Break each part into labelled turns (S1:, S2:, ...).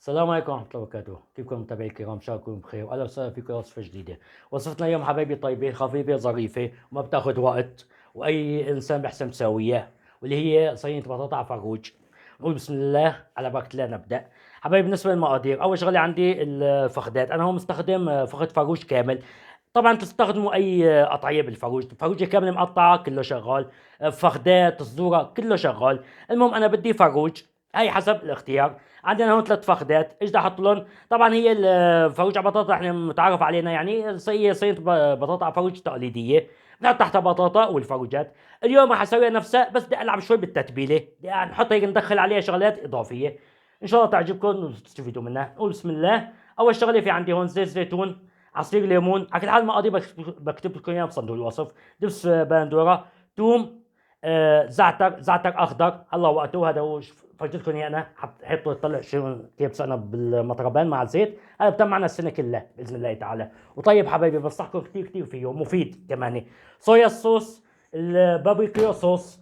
S1: السلام عليكم ورحمة الله وبركاته، كيفكم متابعي الكرام؟ إن شاء الله تكونوا بخير، وأهلا وسهلا فيكم وصفة جديدة. وصفتنا اليوم حبايبي طيبة خفيفة ظريفة وما بتاخد وقت، وأي إنسان بيحسن تساويها، واللي هي صينية بطاطا على فروج. نقول بسم الله على بركة الله نبدأ. حبايبي بالنسبة للمقادير، أول شغلة عندي الفخدات، أنا هون مستخدم فخد فروج كامل. طبعا تستخدموا أي قطعية بالفروج، الفروجة كاملة مقطعة كله شغال، فخدات صدورة كله شغال. المهم أنا بدي فروج، هي حسب الاختيار. عندنا هون 3 فخدات، ايش بدي احط لهم؟ طبعا هي الفروج على بطاطا احنا متعارف علينا، يعني هي صينيه بطاطا على فروج تقليديه، بنحط تحتها بطاطا والفروجات. اليوم راح اسويها نفسها، بس بدي العب شوي بالتتبيله، بدي نحط هيك ندخل عليها شغلات اضافيه. ان شاء الله تعجبكم وتستفيدوا منها. نقول بسم الله. اول شغله في عندي هون زيت زيتون، عصير ليمون، على كل حال المقادير بكتب لكم اياها بصندوق الوصف. دبس بندوره، ثوم، زعتر اخضر، هلا وقته هذا هو فرجيتكم اياه انا. حطوا يطلع شو كيف سقنا بالمطربان مع الزيت، هذا بتم معنا السنه كلها باذن الله تعالى. وطيب حبايبي بنصحكم كثير كثير فيه، مفيد كمان. صويا صوص، البابريكا صوص،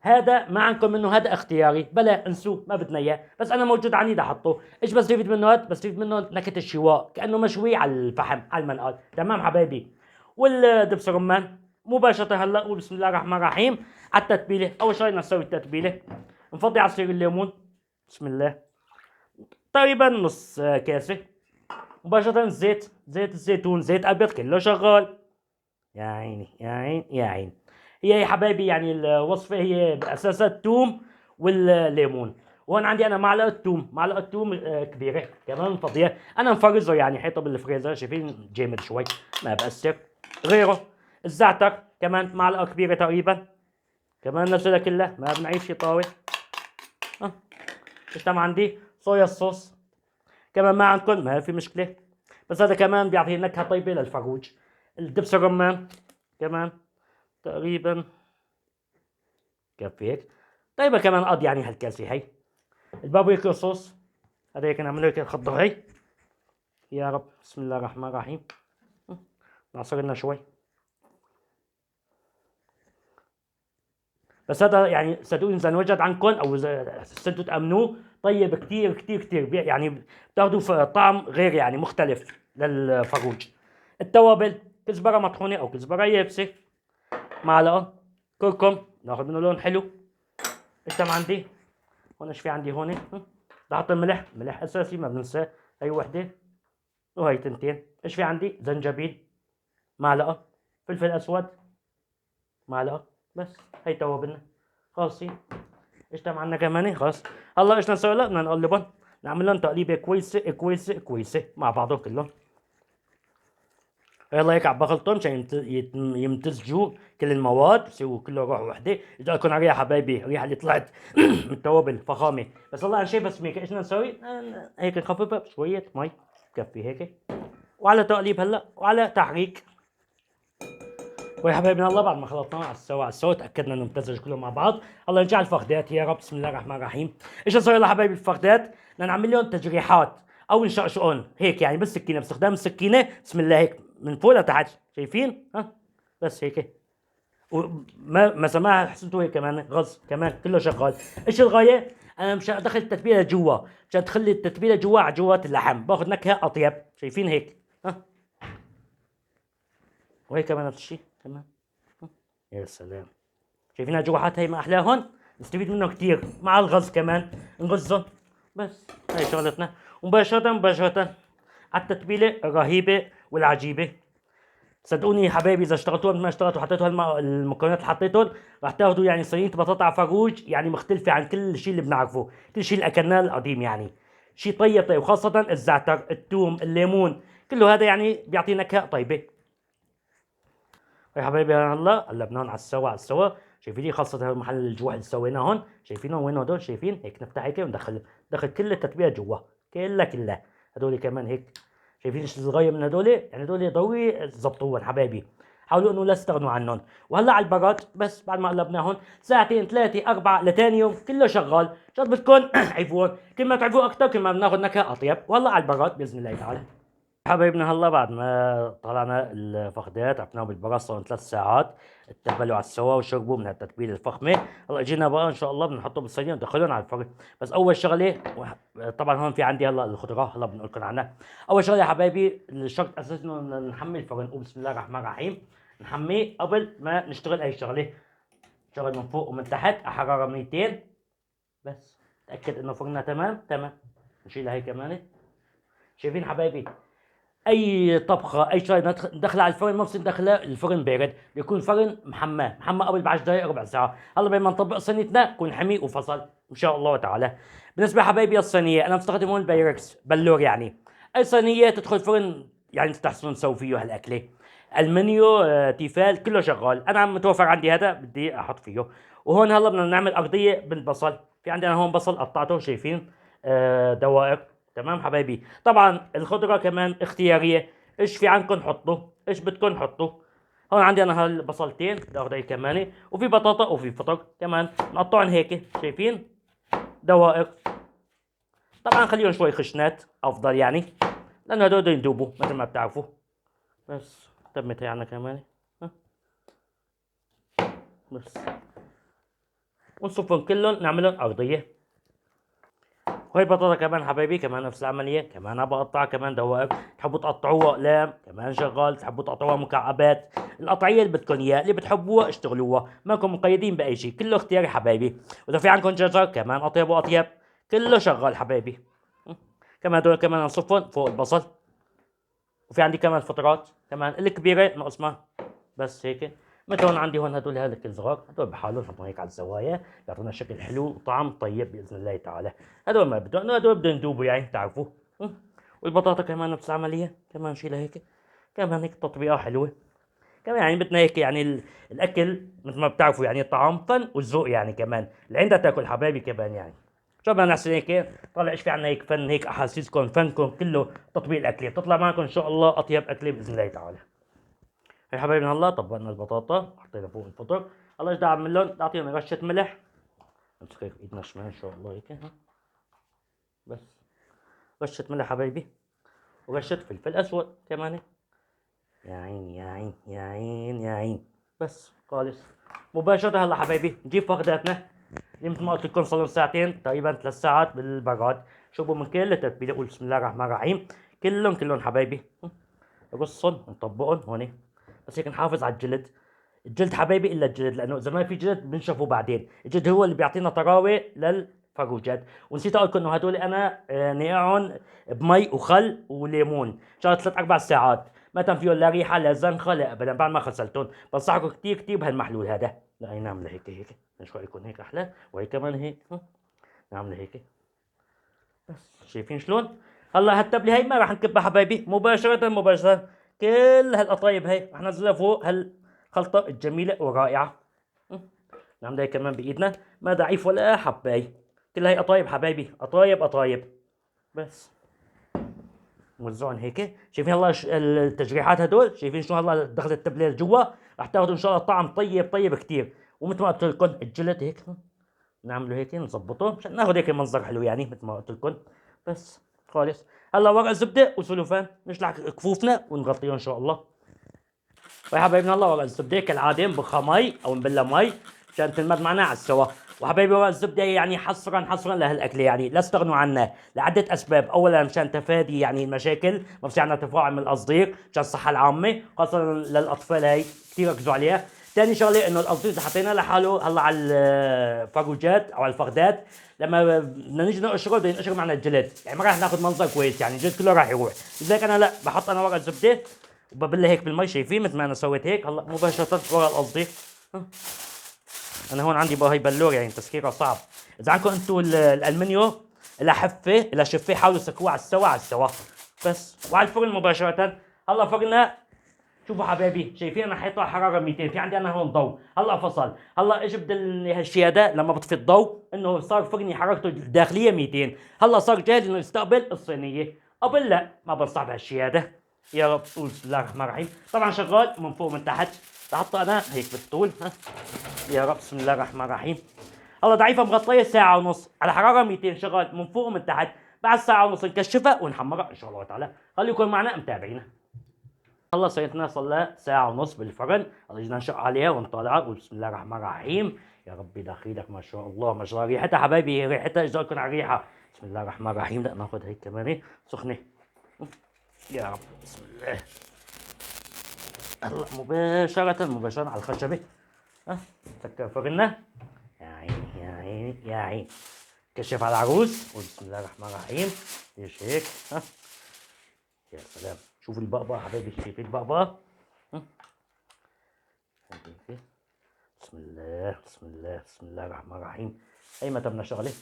S1: هذا ما عندكم منه، هذا اختياري، بلا انسوه ما بدنا اياه، بس انا موجود عندي بدي احطه. ايش بستفيد منه؟ هذا بستفيد منه نكهه الشواء، كانه مشوي على الفحم على المنقل. تمام حبايبي. والدبس رمان مباشره هلا. وبسم الله الرحمن الرحيم. على التتبيله، اول شيء نسوي التتبيله. نفضي عصير الليمون، بسم الله، تقريبا نص كاسه. مباشره زيت الزيتون، زيت ابيض كله شغال. يا عيني يا عين يا عين. هي يا حبايبي يعني الوصفه هي باساسها الثوم والليمون. وهون عندي انا معلقه ثوم كبيره كمان فضيه، انا مفرزه يعني حيطه بالفريزر، شايفين جامد شوي ما بأثر. غيره الزعتر كمان معلقه كبيره تقريبا، كمان نزلها كلها ما بنعيب شي طاوه. ايش تم عندي؟ صويا صوص كمان ما عندكم ما في مشكله، بس هذا كمان بيعطي نكهه طيبه للفروج. الدبس الرمان كمان تقريبا كفي هيك، طيبه كمان قد يعني هالكاسه هي. البابريكا صوص، هذا هيك نعمل هيك خضر هي. يا رب بسم الله الرحمن الرحيم. نعصر لنا شوي، بس هذا يعني صدقوني اذا انوجد عندكم او اذا استنتوا تامنوه طيب كثير كثير كثير، يعني بتاخذوا طعم غير يعني مختلف للفروج. التوابل، كزبره مطحونه او كزبره يابسه، معلقه كركم ناخذ منه لون حلو. ايش تم عندي؟ هون ايش في عندي هون؟ بدي احط ملح اساسي ما بننساه، هي وحده وهي تنتين. ايش في عندي؟ زنجبيل معلقه، فلفل اسود معلقه، بس هي توابلنا خالصين. ايش تم عندنا كمان؟ خلاص. هلا ايش نسوي؟ بدنا نقلبهم، نعمل لهم تقليبه كويسه كويسه كويسه مع بعضهم كلهم. يلا هيك عم بخلطهم عشان يمتزجوا كل المواد، يصيروا كله روح وحده. اذا لكم على ريحه حبايبي، الريحه اللي طلعت من التوابل فخامه. بس والله انا شايف بس ميك ايش بدنا نسوي؟ هيك نخففها بشويه مي، بكفي هيك. وعلى تقليب هلا وعلى تحريك. ويا حبايبنا الله بعد ما خلطناه على السوا تاكدنا انه امتزج كله مع بعض. الله نرجع الفخدات يا رب بسم الله الرحمن الرحيم. ايش نسوي يلا حبايبي الفخدات؟ بدنا نعمل لهم تجريحات او نشقشقهم هيك يعني بالسكينه، باستخدام السكينه بسم الله هيك من فوق لتحت، شايفين؟ ها بس هيك. وما سماها حسنتوا هيك كمان غص كمان كله شغال. ايش الغايه؟ انا مش ادخل التتبيله جوا، مش ادخل التتبيله جوا على جوات اللحم، باخذ نكهه اطيب، شايفين هيك؟ ها وهيك كمان نفس الشيء كمان. يا سلام، شايفين الجروحات هي ما احلاهن، نستفيد منه كثير مع الغز كمان نغزهم. بس هاي شغلتنا. ومباشرة على التتبيلة الرهيبة والعجيبة. صدقوني يا حبايبي اذا اشتغلتوها مثل ما اشتغلتوا وحطيتوا المكونات اللي حطيتهم، راح تاخذوا يعني صينية بطاطا على فروج يعني مختلفة عن كل شيء اللي بنعرفه، كل شيء اللي اكلناه القديم يعني. شيء طيب طيب، وخاصة الزعتر، الثوم، الليمون، كله هذا يعني بيعطي نكهة طيبة. يا حبايبي هلا قلبناهم على السوا شايفين؟ خاصة المحل الجوح اللي سويناه هون، شايفينهم وين هدول؟ شايفين هيك نفتح هيك وندخل كل التتبيله جوا، كلها هدول كمان هيك. شايفين ايش الصغير من هدول؟ يعني هدول ضروري تظبطوهم حبايبي، حاولوا انه لا تستغنوا عنهم. وهلا على البراد بس بعد ما قلبناهم ساعتين 3 4 لتاني يوم كله شغال. شو بدكم عيفون، كل ما تعرفوا اكثر كل ما بناخذ نكهه اطيب. والله على البراد باذن الله تعالى. حبايبنا هلا بعد ما طلعنا الفخدات عفناهم بالبرص صار 3 ساعات، اتبلوا على السوا وشربوا من هالتتبيله الفخمه. هلا اجينا بقى ان شاء الله بنحطهم بالصينيه وندخلهم على الفرن. بس اول شغله طبعا هون في عندي هلا الخضره هلا بنقول لكم عنها. اول شغله يا حبايبي الشرط الاساسي انه نحمي الفرن، وبسم الله الرحمن الرحيم نحميه قبل ما نشتغل اي شغله. شغل من فوق ومن تحت على حراره 200 بس. تاكد انه فرننا تمام. نشيلها هي كمان. شايفين حبايبي اي طبخه اي شيء ندخلها على الفرن ما بصير ندخلها الفرن بارد، بيكون فرن محمى قبل ب 10 دقائق ربع ساعه. هلا بما نطبق صينيتنا يكون حمي وفصل ان شاء الله تعالى. بالنسبه حبايبي الصينيه انا بستخدم هون البايركس بلور، يعني اي صينيه تدخل فرن يعني تستحسن نسوي فيه هالاكله. المنيو تيفال كله شغال، انا متوفر عندي هذا بدي احط فيه. وهون هلا بدنا نعمل ارضيه بالبصل. في عندنا هون بصل قطعته شايفين دوائر. تمام حبايبي. طبعا الخضره كمان اختياريه، ايش في عندكم حطوا، ايش بدكم حطوا. هون عندي انا هالبصلتين الاخضر كمان، وفي بطاطا وفي فطر كمان مقطعهم هيك شايفين دوائر. طبعا خليهم شوي خشنات افضل يعني، لانه هدول بده يندوبوا مثل ما بتعرفوا. بس تمت هي عنا كمان. ها. بس ونصفهم كلهم نعملهم ارضيه. وهي البطاطا كمان حبايبي كمان نفس العمليه، كمان بقطعها كمان دوائر. تحبوا تقطعوها اقلام كمان شغال، تحبوا تقطعوها مكعبات، القطعيه اللي بدكم اياها اللي بتحبوها اشتغلوها، ماكم مقيدين باي شيء، كله اختياري حبايبي. واذا في عندكم جزر كمان اطيب واطيب، كله شغال حبايبي. كمان هدول كمان نصفهم فوق البصل. وفي عندي كمان فطرات كمان الكبيره نقسمها بس هيك. مثل هون عندي هون هدول هذا صغار، هدول بحالهم نحطهم هيك على الزوايا يعطونا شكل حلو وطعم طيب باذن الله تعالى. هدول ما بدهم، هدول بدهم يذوبوا يعني تعرفوا. والبطاطا كمان نفس العمليه، كمان نشيلها هيك كمان هيك تطبيقه حلوه. كمان يعني بدنا هيك يعني الاكل مثل ما بتعرفوا يعني الطعام فن والذوق يعني كمان اللي عندها تاكل حبايبي كمان يعني. شو بدنا نحسن هيك طلع ايش في عنا هيك فن هيك احاسيسكم فنكم كله تطبيق الاكله بتطلع معكم ان شاء الله اطيب اكله باذن الله تعالى. هي حبايبنا هلا طبقنا البطاطا حطينا فوق الفطر. هلا ايش بدي اعمل لهم؟ اعطيهم رشه ملح. نمسك هيك بايدنا الشمال ان شاء الله هيك ها. بس رشه ملح حبايبي، ورشه فلفل اسود كمان. يا عين يا عين يا عين يا عين. بس خالص مباشرة هلا حبايبي نجيب فخداتنا اللي مثل ما قلت لكم صار لهم ساعتين تقريبا 3 ساعات بالبراد. شربوا من كل التتبيله. قول بسم الله الرحمن الرحيم. كلهم حبايبي نقصهم ونطبقهم هون. بس هيك نحافظ على الجلد. الجلد حبايبي الا الجلد، لانه اذا ما في جلد بنشفه بعدين. الجلد هو اللي بيعطينا طراوه للفروجات. ونسيت اقول لكم انه هدول انا نقعهم بمي وخل وليمون شغله 3 4 ساعات، ما كان فيهم لا ريحه لا زنخه لا ابدا بعد ما غسلتهم. بنصحكم كثير كثير بهالمحلول هذا. لا هي نعمل هيك شو رايكم هيك احلى، وهي كمان هيك نعمل هيك. بس شايفين شلون؟ هلا هالتبله هي ما راح نكبها حبايبي، مباشره كل هالقطايب هي راح ننزلها فوق هالخلطه الجميله والرائعه. نعمل هيك كمان بايدنا ما ضعيف ولا حباي. كلها هي قطايب حبايبي، قطايب. بس نوزعهم هيك. شايفين هلا التجريحات هدول، شايفين شلون هلا دخلت التبله لجوا. راح تاخذوا ان شاء الله طعم طيب كثير. ومثل ما قلت لكم الجلد هيك نعمله هيك نظبطه مشان ناخذ هيك منظر حلو يعني مثل ما قلت لكم. بس خالص هلا ورق زبده وسلوفان نشلح كفوفنا ونغطيه ان شاء الله. ويا حبايبنا هلا ورق الزبده كالعاده نبخها مي او نبلها مي مشان تنمد معنا على السوا. وحبايبي ورق الزبده يعني حصرا لهالاكله يعني لا تستغنوا عنها لعده اسباب. اولا مشان تفادي يعني المشاكل، ما بصير عندنا تفاعل من القصدير، مشان الصحه العامه خاصه للاطفال هي كثير ركزوا عليها. ثاني شغله انه القصدير اذا حطيناه لحاله هلا على الفروجات او على الفخدات لما بدنا نيجي نقشره بده ينقشر معنا الجلد، يعني ما راح ناخذ منظر كويس يعني الجلد كله راح يروح. لذلك انا لا بحط انا ورق زبده وببلها هيك بالمي شايفين مثل ما انا سويت هيك. هلا مباشره ورق القصدير. انا هون عندي هي بلور يعني تسكيرها صعب. اذا عندكم انتم الالمنيو لها حفه لها شفه حاولوا تسكروها على السوا بس. وعلى الفرن مباشره. هلا فرنا شوفوا حبايبي شايفين انا حاطه حراره 200. في عندي انا هون ضوء هلا فصل. هلا ايش بدل هالشيء هذا لما بطفي الضوء انه صار فرني حرارته الداخليه 200. هلا صار جاهز انه يستقبل الصينيه. قبل لا ما بنصح بهالشيء هذا. يا رب قول بسم الله الرحمن الرحيم. طبعا شغال من فوق من تحت بحطه انا هيك بالطول يا رب بسم الله الرحمن الرحيم. هلا ضعيفه مغطيه ساعه ونص على حراره 200 شغال من فوق ومن تحت. بعد ساعه ونص نكشفها ونحمرها ان شاء الله تعالى. خليكم معنا متابعينا. هلا صينتنا صار لها ساعة ونص بالفرن، هلا جينا نشق عليها ونطلعها بسم الله الرحمن الرحيم. يا ربي دخيلك ما شاء الله ما شاء الله، ريحتها حبايبي ريحتها اجي لكم على الريحة. بسم الله الرحمن الرحيم. بدنا ناخذ هيك كمان سخنة. يا رب بسم الله. هلا مباشرة على الخشبة. ها سكر فرننا. يا عيني يا عيني يا عيني. كشف على العروس وبسم الله الرحمن الرحيم. ليش هيك؟ ها يا سلام. شوفوا البقبقة حبايبي، شايفين البقبقة؟ بسم الله بسم الله بسم الله الرحمن الرحيم. اي ما تمنا شغله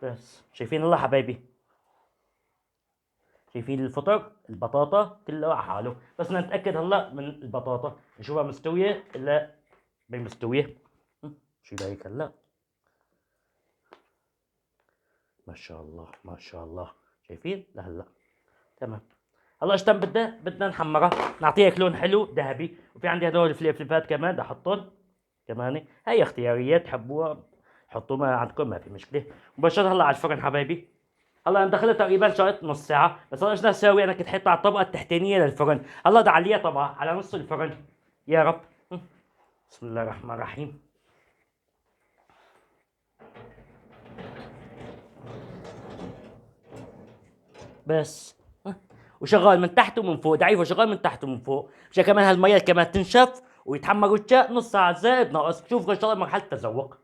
S1: بس. شايفين الله حبايبي؟ شايفين الفطر البطاطا كله على حاله، بس بدنا نتاكد هلا من البطاطا نشوفها مستويه الا بين مستويه. شو هيك هلا؟ ما شاء الله ما شاء الله. شايفين لهلا تمام. هلا ايش تم بدنا نحمرها، نعطيها لون حلو ذهبي. وفي عندي هدول الفليفلات كمان بدي احطهم كمان. هي اختياريات تحبوها حطوا ما عندكم ما في مشكله. مباشره هلا على الفرن حبايبي. هلا ندخلها تقريبا شغلت نص ساعه، بس هلا ايش بدنا نسوي؟ انا كنت حاطها على الطبقه التحتانيه للفرن، هلا بدي اعليها طبعا على نص الفرن. يا رب. بسم الله الرحمن الرحيم. بس وشغال من تحت ومن فوق، ضعيف وشغال من تحت ومن فوق، مشان كمان هالمية كمان تنشف ويتحمر وجهها نص ساعة زائد ناقص. شوف ان شاء الله مرحلة تذوق.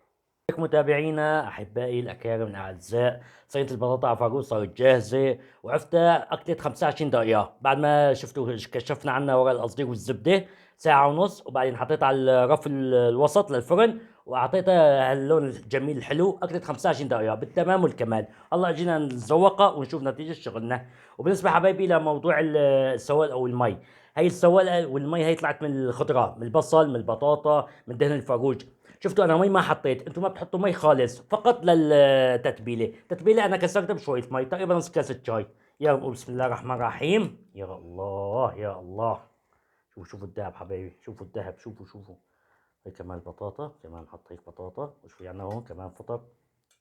S1: متابعينا احبائي الاكارم الاعزاء، صينية البطاطا على فاروق صارت جاهزة وعفتها اكلت 25 دقيقة بعد ما شفتوا كشفنا عنها ورق القصدير والزبدة ساعة ونص، وبعدين حطيتها على الرف الوسط للفرن واعطيتها هاللون الجميل الحلو. اكلت 25 دقيقة بالتمام والكمال. هلا جينا نتذوقها ونشوف نتيجة شغلنا. وبالنسبة حبايبي لموضوع السوائل او المي، هي السوائل والمي هي طلعت من الخضرة، من البصل من البطاطا من دهن الفاروج. شفتوا انا مي ما حطيت، انتم ما بتحطوا مي خالص فقط للتتبيله. تتبيله انا كسرتها بشويه مي تقريبا نص كاسه شاي. يا بسم الله الرحمن الرحيم. يا الله يا الله. شوفوا الذهب حبايبي، شوفوا الذهب، شوفوا. هي كمان البطاطا كمان حط هيك بطاطا وشوي عنا هون كمان فطر.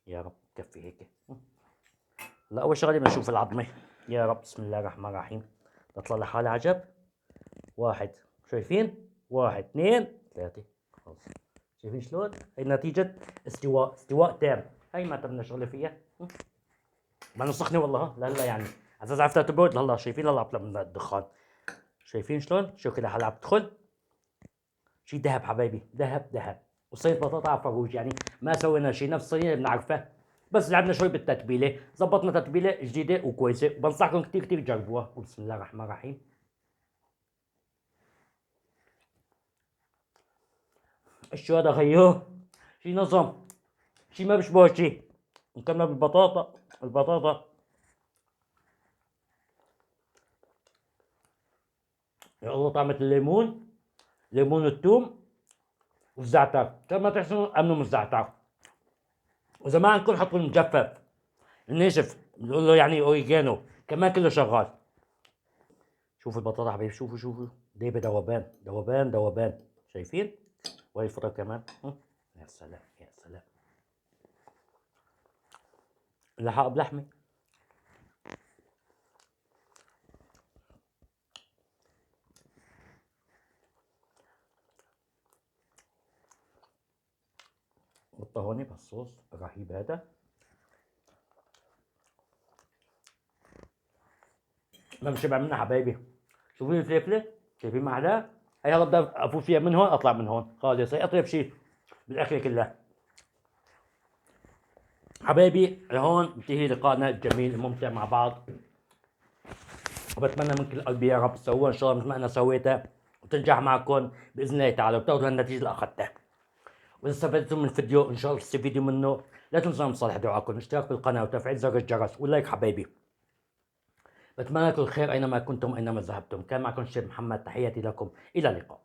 S1: يا رب كفي هيك. لا اول شغله بدنا نشوف العظمه. يا رب بسم الله الرحمن الرحيم. تطلع لحالها عجب. واحد شايفين؟ واحد اثنين ثلاثه. خلص. شايفين شلون؟ هي نتيجة استواء تام. هي ما تمنا شغلة فيها. ما سخنة والله. لا يعني على اساس عرفتها تبرد. هلا شايفين هلا عم من الدخان. شايفين شلون؟ شو كده هلا عم تدخل. شي ذهب حبايبي، ذهب. وصينية بطاطا على فروج، يعني ما سوينا شي نفس الصينية اللي بنعرفها، بس لعبنا شوي بالتتبيلة، زبطنا تتبيلة جديدة وكويسة. بنصحكم كتير تجربوها. وبسم الله الرحمن الرحيم. شو هذا غيوه؟ شي نظام، شي ما بشبه شي. نكمل بالبطاطا. البطاطا يا الله طعمة الليمون، ليمون الثوم والزعتر. كما تحسنوا امنوا من الزعتر. وزمان كل حطوا المجفف الناشف بنقول له يعني اوريجانو كمان كله شغال. شوفوا البطاطا حبايبي، شوفوا دايبه ذوبان. شايفين؟ وهي الفطر كمان. يا سلام يا سلام. لحق بلحمه. والطهوني بهالصوص الرهيب هذا. ما بشبع منها حبايبي. شوفوا الفلفله، شايفين معلقه؟ هي هلا بدي افوت فيها من هون اطلع من هون خالص. هي اطيب شيء بالاكله كلها حبايبي. لهون بنتهي لقائنا الجميل الممتع مع بعض، وبتمنى من كل قلبي يا رب تسووها ان شاء الله مثل ما انا سويتها وتنجح معكم باذن الله تعالى وتاخذوا النتيجه اللي اخذتها. واذا استفدتم من الفيديو ان شاء الله تستفيدوا منه، لا تنسوا مصالح دعائكم، الاشتراك بالقناه وتفعيل زر الجرس واللايك حبايبي. بتمنى لكم الخير اينما كنتم اينما ذهبتم. كان معكم الشيخ محمد، تحياتي لكم، الى اللقاء.